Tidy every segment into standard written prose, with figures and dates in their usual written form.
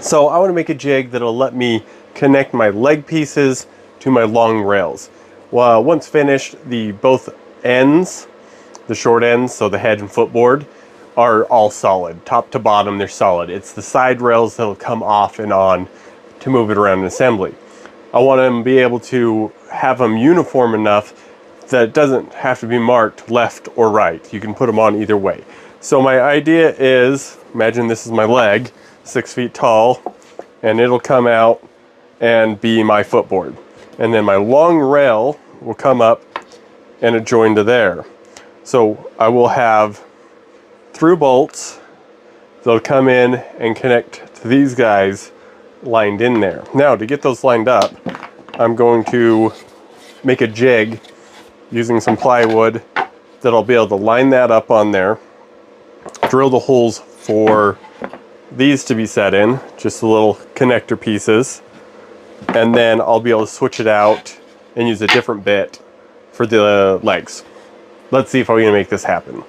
So I want to make a jig that'll let me connect my leg pieces to my long rails. Well, once finished, both ends, the short ends, so the head and footboard, are all solid. Top to bottom, they're solid. It's the side rails that'll come off and on to move it around in assembly. I want to be able to have them uniform enough that it doesn't have to be marked left or right. You can put them on either way. So my idea is, imagine this is my leg, 6 feet tall, and it'll come out and be my footboard. And then my long rail will come up and adjoin to there. So I will have through bolts that'll come in and connect to these guys lined in there. Now to get those lined up, I'm going to make a jig using some plywood that I'll be able to line that up on there, drill the holes for these to be set in, just the little connector pieces, and then I'll be able to switch it out and use a different bit for the legs. Let's see if I'm going to make this happen.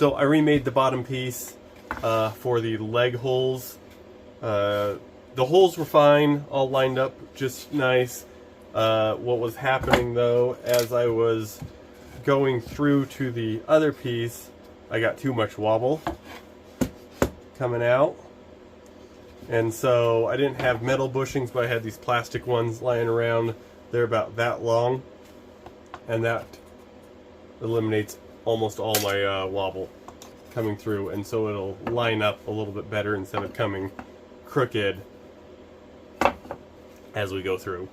So I remade the bottom piece for the leg holes. The holes were fine, all lined up just nice. What was happening though, as I was going through to the other piece, I got too much wobble coming out. And so I didn't have metal bushings, but I had these plastic ones lying around. They're about that long, and that eliminates almost all my wobble coming through, and so it'll line up a little bit better instead of coming crooked as we go through.